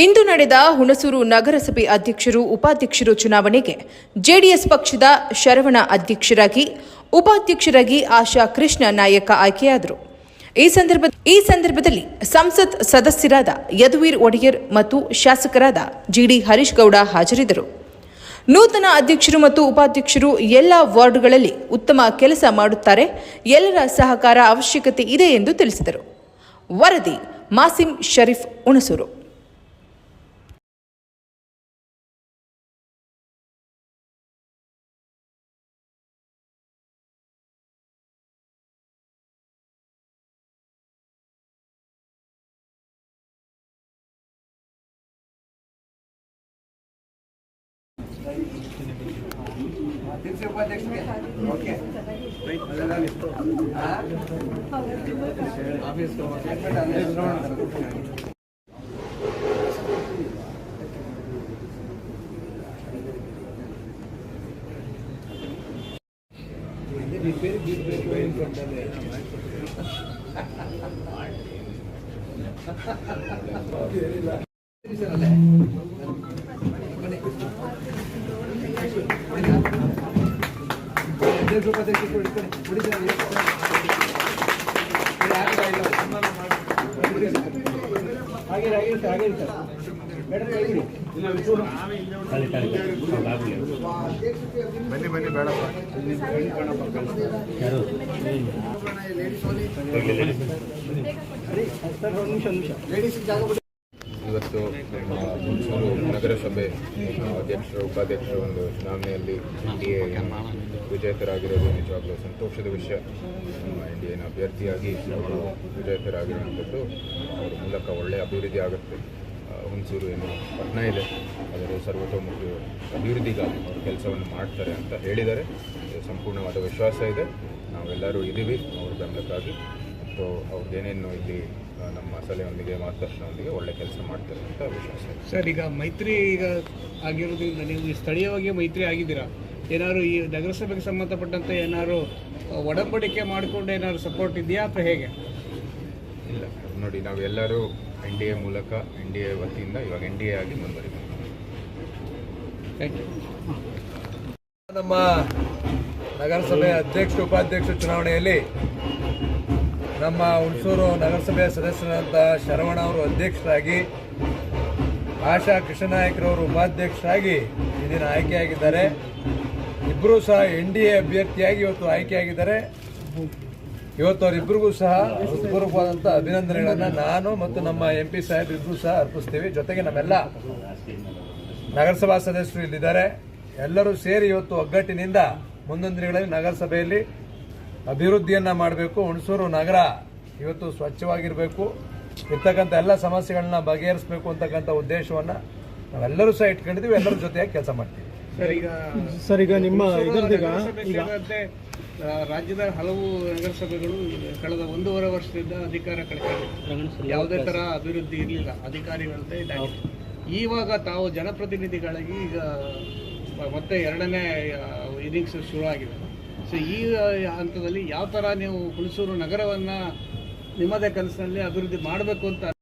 ಇಂದು ನಡೆದ ಹುಣಸೂರು ನಗರಸಭೆ ಅಧ್ಯಕ್ಷರು ಉಪಾಧ್ಯಕ್ಷರು ಚುನಾವಣೆಗೆ ಜೆಡಿಎಸ್ ಪಕ್ಷದ ಶರವಣ ಅಧ್ಯಕ್ಷರಾಗಿ, ಉಪಾಧ್ಯಕ್ಷರಾಗಿ ಆಶಾ ಕೃಷ್ಣ ನಾಯಕ ಆಯ್ಕೆಯಾದರು. ಈ ಸಂದರ್ಭದಲ್ಲಿ ಸಂಸತ್ ಸದಸ್ಯರಾದ ಯದುವೀರ್ ಒಡೆಯರ್ ಮತ್ತು ಶಾಸಕರಾದ ಜಿಡಿ ಹರೀಶ್ ಗೌಡ ಹಾಜರಿದ್ದರು. ನೂತನ ಅಧ್ಯಕ್ಷರು ಮತ್ತು ಉಪಾಧ್ಯಕ್ಷರು ಎಲ್ಲ ವಾರ್ಡ್ಗಳಲ್ಲಿ ಉತ್ತಮ ಕೆಲಸ ಮಾಡುತ್ತಾರೆ, ಎಲ್ಲರ ಸಹಕಾರ ಅವಶ್ಯಕತೆ ಇದೆ ಎಂದು ತಿಳಿಸಿದರು. ವರದಿ ಮಾಸಿಂ ಶರೀಫ್, ಹುಣಸೂರು. ಇವತ್ತು ಹುಣಸೂರು ನಗರಸಭೆ ಅಧ್ಯಕ್ಷರು ಉಪಾಧ್ಯಕ್ಷರ ಒಂದು ಚುನಾವಣೆಯಲ್ಲಿ NDA ವಿಜೇತರಾಗಿರೋದು ನಿಜವಾಗ್ಲೂ ಸಂತೋಷದ ವಿಷಯ. NDAನ ಅಭ್ಯರ್ಥಿಯಾಗಿ ಅವರು ವಿಜೇತರಾಗಿರುವಂಥದ್ದು ಅವರ ಮೂಲಕ ಒಳ್ಳೆಯ ಅಭಿವೃದ್ಧಿ ಆಗುತ್ತೆ. ಹುಣಸೂರು ಏನು ಪಟ್ಟಣ ಇದೆ, ಅದರ ಸರ್ವತೋಮುಖಿ ಅಭಿವೃದ್ಧಿಗಾಗಿ ಅವರು ಕೆಲಸವನ್ನು ಮಾಡ್ತಾರೆ ಅಂತ ಹೇಳಿದ್ದಾರೆ. ಸಂಪೂರ್ಣವಾದ ವಿಶ್ವಾಸ ಇದೆ. ನಾವೆಲ್ಲರೂ ಇದ್ದೀವಿ ಅವ್ರ ಬೆಂಬಲಕ್ಕಾಗಿ. ಮತ್ತು ಅವ್ರದ್ದೇನೇನು ಇಲ್ಲಿ ನಮ್ಮ ಸಲಹೆಯೊಂದಿಗೆ ಮಾರ್ಗದರ್ಶನದೊಂದಿಗೆ ಒಳ್ಳೆ ಕೆಲಸ ಮಾಡ್ತಾರೆ ಅಂತ ವಿಶ್ವಾಸ ಇದೆ. ಸರ್, ಈಗ ಮೈತ್ರಿ ಆಗಿರೋದ್ರಿಂದ ನೀವು ಸ್ಥಳೀಯವಾಗಿ ಮೈತ್ರಿ ಆಗಿದ್ದೀರಾ, ಏನಾದ್ರು ಈ ನಗರಸಭೆಗೆ ಸಂಬಂಧಪಟ್ಟಂತೆ ಏನಾದ್ರು ಒಡಂಬಡಿಕೆ ಮಾಡಿಕೊಂಡು ಏನಾದ್ರು ಸಪೋರ್ಟ್ ಇದೆಯಾ ಅಥವಾ ಹೇಗೆ? ಇಲ್ಲ ನೋಡಿ, ನಾವೆಲ್ಲರೂ NDA ಮೂಲಕ NDA ವತಿಯಿಂದ ಇವಾಗ NDA ಆಗಿ ಮುಂದುವರಿತೀವಿ. Thank you. ನಮ್ಮ ನಗರಸಭೆ ಅಧ್ಯಕ್ಷ ಉಪಾಧ್ಯಕ್ಷ ಚುನಾವಣೆಯಲ್ಲಿ ನಮ್ಮ ಹುಣಸೂರು ನಗರಸಭೆಯ ಸದಸ್ಯರಾದ ಶರವಣ ಅವರು ಅಧ್ಯಕ್ಷರಾಗಿ, ಆಶಾ ಕೃಷ್ಣನಾಯಕರವರು ಉಪಾಧ್ಯಕ್ಷರಾಗಿ ಈ ದಿನ ಆಯ್ಕೆಯಾಗಿದ್ದಾರೆ. ಇಬ್ಬರೂ ಸಹ NDA ಅಭ್ಯರ್ಥಿಯಾಗಿ ಇವತ್ತು ಆಯ್ಕೆಯಾಗಿದ್ದಾರೆ. ಇವತ್ತು ಅವರಿಬ್ಬರಿಗೂ ಸಹ ಹೃತ್ಪೂರ್ವಕವಾದಂಥ ಅಭಿನಂದನೆಗಳನ್ನು ನಾನು ಮತ್ತು ನಮ್ಮ MP ಸಾಹೇಬ್ ಇಬ್ಬರೂ ಸಹ ಅರ್ಪಿಸ್ತೀವಿ. ಜೊತೆಗೆ ನಮ್ಮೆಲ್ಲ ನಗರಸಭಾ ಸದಸ್ಯರು ಇಲ್ಲಿದ್ದಾರೆ. ಎಲ್ಲರೂ ಸೇರಿ ಇವತ್ತು ಒಗ್ಗಟ್ಟಿನಿಂದ ಮುಂದಿನ ದಿನಗಳಲ್ಲಿ ನಗರಸಭೆಯಲ್ಲಿ ಅಭಿವೃದ್ಧಿಯನ್ನು ಮಾಡಬೇಕು. ಹುಣಸೂರು ನಗರ ಇವತ್ತು ಸ್ವಚ್ಛವಾಗಿರಬೇಕು, ಇರ್ತಕ್ಕಂಥ ಎಲ್ಲ ಸಮಸ್ಯೆಗಳನ್ನ ಬಗೆಹರಿಸಬೇಕು ಅಂತಕ್ಕಂಥ ಉದ್ದೇಶವನ್ನು ನಾವೆಲ್ಲರೂ ಸಹ ಇಟ್ಕೊಂಡಿದ್ದೀವಿ. ಎಲ್ಲರ ಜೊತೆಯಾಗಿ ಕೆಲಸ ಮಾಡ್ತೀವಿ. ಸರ್, ಈಗ ನಿಮ್ಮ ರಾಜ್ಯದ ಹಲವು ನಗರಸಭೆಗಳು ಕಳೆದ 1.5 ವರ್ಷದಿಂದ ಅಧಿಕಾರ ಕಳೆದಿವೆ. ಯಾವುದೇ ಥರ ಅಭಿವೃದ್ಧಿ ಇರಲಿಲ್ಲ, ಅಧಿಕಾರಿಗಳಂತೆ ಇದಾಗಿದೆ. ಇವಾಗ ತಾವು ಜನಪ್ರತಿನಿಧಿಗಳಾಗಿ ಈಗ ಮತ್ತೆ 2ನೇ ಇನ್ನಿಂಗ್ಸ್ ಶುರು ಆಗಿದೆ. ಸೊ ಈ ಹಂತದಲ್ಲಿ ಯಾವ ಥರ ನೀವು ಹುಣಸೂರು ನಗರವನ್ನು ನಿಮ್ಮದೇ ಕನಸಿನಲ್ಲಿ ಅಭಿವೃದ್ಧಿ ಮಾಡಬೇಕು ಅಂತ